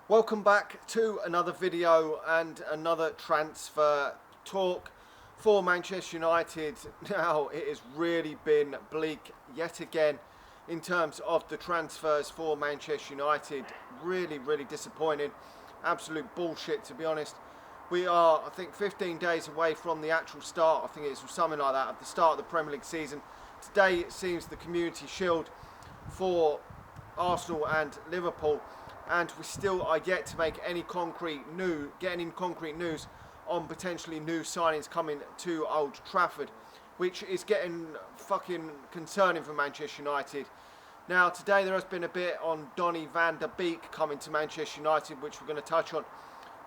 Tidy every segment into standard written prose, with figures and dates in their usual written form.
Welcome back to another video and another transfer talk for Manchester United. Now it has really been bleak yet again in terms of the transfers for Manchester United. Really disappointing. Absolute bullshit, to be honest. We are, I think, 15 days away from the actual start. I think it's something like that, of the start of the Premier League season. Today it seems the Community Shield for Arsenal and Liverpool, and we still are yet to make any concrete news on potentially new signings coming to Old Trafford, which is getting fucking concerning for Manchester United. Now today there has been a bit on Donny Beek coming to Manchester United, which we're going to touch on,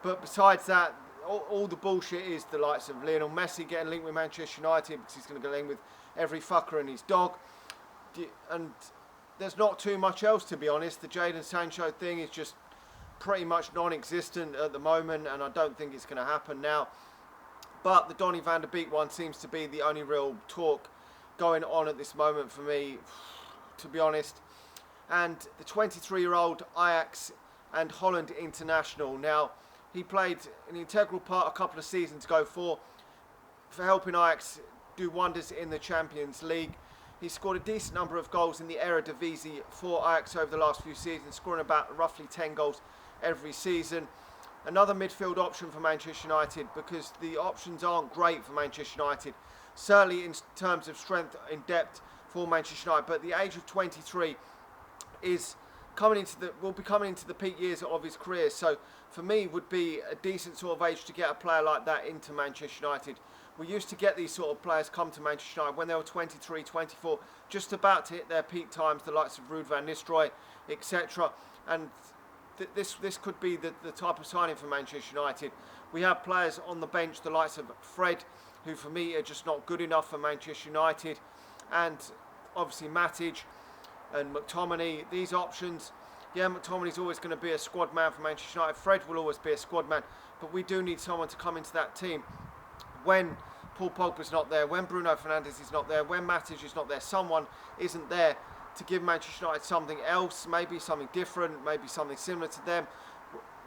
but besides that, all the bullshit is the likes of Lionel Messi getting linked with Manchester United because he's going to get linked with every fucker and his dog, and there's not too much else, to be honest. The Jadon Sancho thing is just pretty much non-existent at the moment, and I don't think it's going to happen now. But the Donny Beek one seems to be the only real talk going on at this moment for me, to be honest. And the 23-year-old Ajax and Holland international. Now, he played an integral part a couple of seasons ago for helping Ajax do wonders in the Champions League. He scored a decent number of goals in the Eredivisie for Ajax over the last few seasons, scoring about roughly 10 goals every season. Another midfield option for Manchester United, because the options aren't great for Manchester United, certainly in terms of strength and depth for Manchester United. But the age of 23 is will be coming into the peak years of his career. So for me, would be a decent sort of age to get a player like that into Manchester United. We used to get these sort of players come to Manchester United when they were 23, 24, just about to hit their peak times, the likes of Ruud van Nistelrooy, etc. And this could be the type of signing for Manchester United. We have players on the bench, the likes of Fred, who for me are just not good enough for Manchester United, and obviously Matic and McTominay. These options, yeah, McTominay's always going to be a squad man for Manchester United. Fred will always be a squad man, but we do need someone to come into that team when Paul Pogba's not there, when Bruno Fernandes is not there, when Matic is not there. Someone isn't there to give Manchester United something else, maybe something different, maybe something similar to them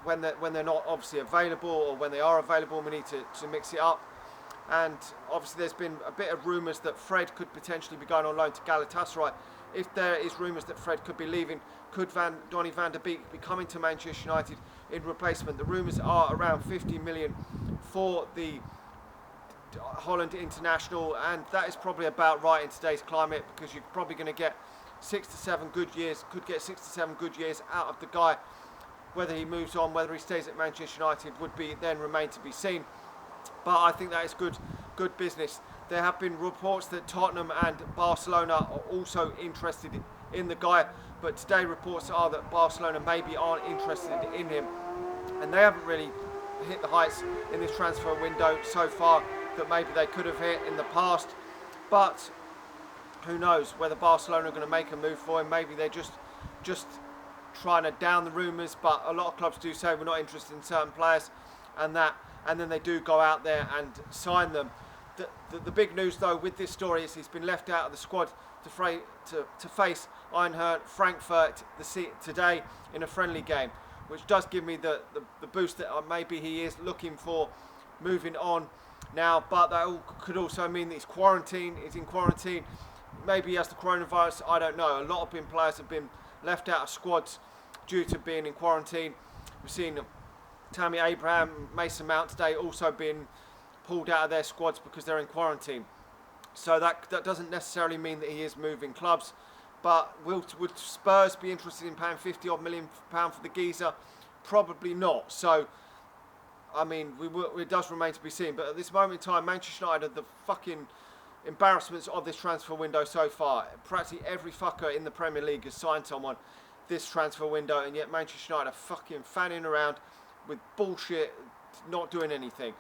when they're not obviously available, or when they are available, we need to mix it up. And obviously there's been a bit of rumours that Fred could potentially be going on loan to Galatasaray. If there is rumours that Fred could be leaving, could Donny Beek be coming to Manchester United in replacement? The rumours are around 50 million for the Holland international, and that is probably about right in today's climate, because you're probably going to get 6 to 7 good years, could get 6 to 7 good years out of the guy. Whether he moves on, whether he stays at Manchester United, would be then remain to be seen. But I think that is good business. There have been reports that Tottenham and Barcelona are also interested in the guy, but today reports are that Barcelona maybe aren't interested in him, and they haven't really hit the heights in this transfer window so far that maybe they could have hit in the past. But who knows whether Barcelona are going to make a move for him. Maybe they're just trying to down the rumours, but a lot of clubs do say we're not interested in certain players, and then they do go out there and sign them. The big news though with this story is he's been left out of the squad to face Eintracht Frankfurt today in a friendly game, which does give me the boost that maybe he is looking for moving on now. But that could also mean that he's in quarantine. Maybe he has the coronavirus, I don't know. A lot of players have been left out of squads due to being in quarantine. We've seen Tammy Abraham, Mason Mount today also being pulled out of their squads because they're in quarantine. So that doesn't necessarily mean that he is moving clubs. But would Spurs be interested in paying £50 million for the geezer? Probably not. So, I mean, it does remain to be seen. But at this moment in time, Manchester United are the fucking embarrassments of this transfer window so far. Practically every fucker in the Premier League has signed someone this transfer window, and yet Manchester United are fucking fanning around with bullshit, not doing anything.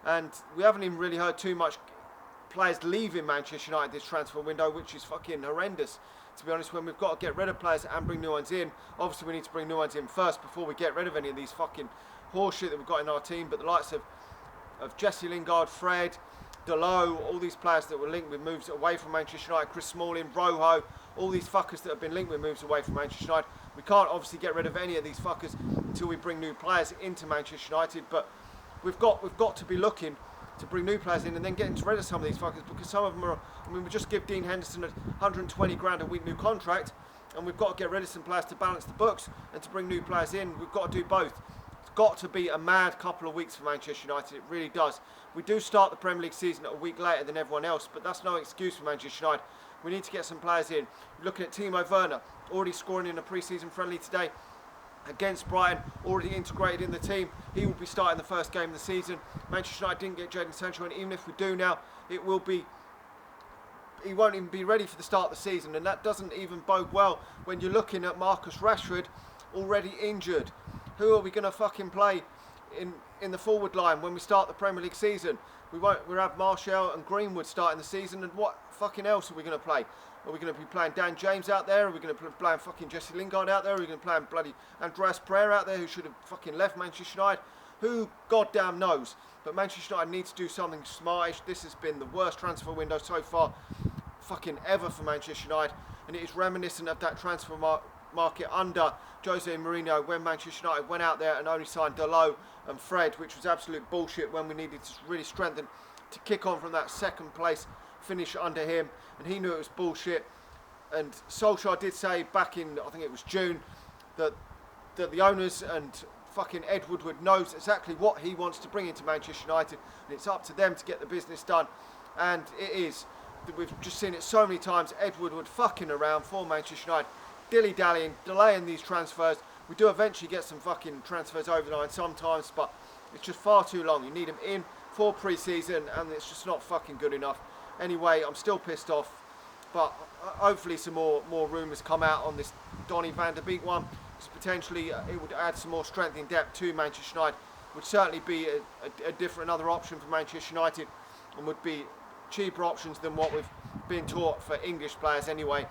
And we haven't even really heard too much players leaving Manchester United this transfer window, which is fucking horrendous, to be honest. When we've got to get rid of players and bring new ones in, obviously we need to bring new ones in first before we get rid of any of these fucking horseshit that we've got in our team. But the likes of Jesse Lingard, Fred, Dalot, all these players that were linked with moves away from Manchester United, Chris Smalling, Rojo, all these fuckers that have been linked with moves away from Manchester United, We can't obviously get rid of any of these fuckers until we bring new players into Manchester United, but we've got to be looking to bring new players in and then getting rid of some of these fuckers, because some of them are, I mean, we just give Dean Henderson a 120 grand a week new contract, and we've got to get rid of some players to balance the books and to bring new players in. We've got to do both. It's got to be a mad couple of weeks for Manchester United. It really does. We do start the Premier League season a week later than everyone else, but that's no excuse for Manchester United. We need to get some players in. Looking at Timo Werner, already scoring in a pre-season friendly today against Brighton, already integrated in the team. He will be starting the first game of the season. Manchester United didn't get Jadon Sancho, and even if we do now, he won't even be ready for the start of the season, and that doesn't even bode well when you're looking at Marcus Rashford already injured. Who are we going to fucking play in the forward line when we start the Premier League season? We'll have Martial and Greenwood starting the season, and what fucking else are we going to play? Are we going to be playing Dan James out there? Are we going to be playing fucking Jesse Lingard out there? Are we going to be playing bloody Andreas Pereira out there, who should have fucking left Manchester United? Who goddamn knows? But Manchester United needs to do something smartish. This has been the worst transfer window so far fucking ever for Manchester United, and it is reminiscent of that transfer market under Jose Mourinho, when Manchester United went out there and only signed Dalot and Fred, which was absolute bullshit when we needed to really strengthen to kick on from that second place finish under him, and he knew it was bullshit. And Solskjaer did say back in, I think it was June, that the owners and fucking Ed Woodward knows exactly what he wants to bring into Manchester United, and it's up to them to get the business done, and it is. We've just seen it so many times, Ed Woodward fucking around for Manchester United, dilly-dallying, delaying these transfers. We do eventually get some fucking transfers over the line sometimes, but it's just far too long. You need them in for pre-season, and it's just not fucking good enough. Anyway, I'm still pissed off, but hopefully some more rumours come out on this Donny van der Beek one, because potentially it would add some more strength in depth to Manchester United. Would certainly be another option for Manchester United, and would be cheaper options than what we've been taught for English players anyway.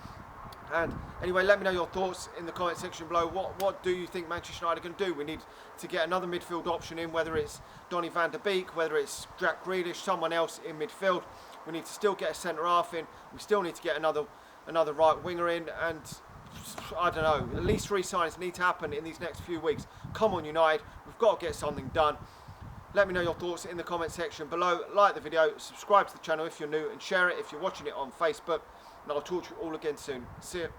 And anyway, let me know your thoughts in the comment section below. What do you think Manchester United are going to do? We need to get another midfield option in, whether it's Donny van der Beek, whether it's Jack Grealish, someone else in midfield. We need to still get a centre half in. We still need to get another right winger in, and I don't know, at least 3 signings need to happen in these next few weeks. Come on, United, we've got to get something done. Let me know your thoughts in the comment section below. Like the video, subscribe to the channel if you're new, and share it if you're watching it on Facebook. And I'll talk to you all again soon. See you.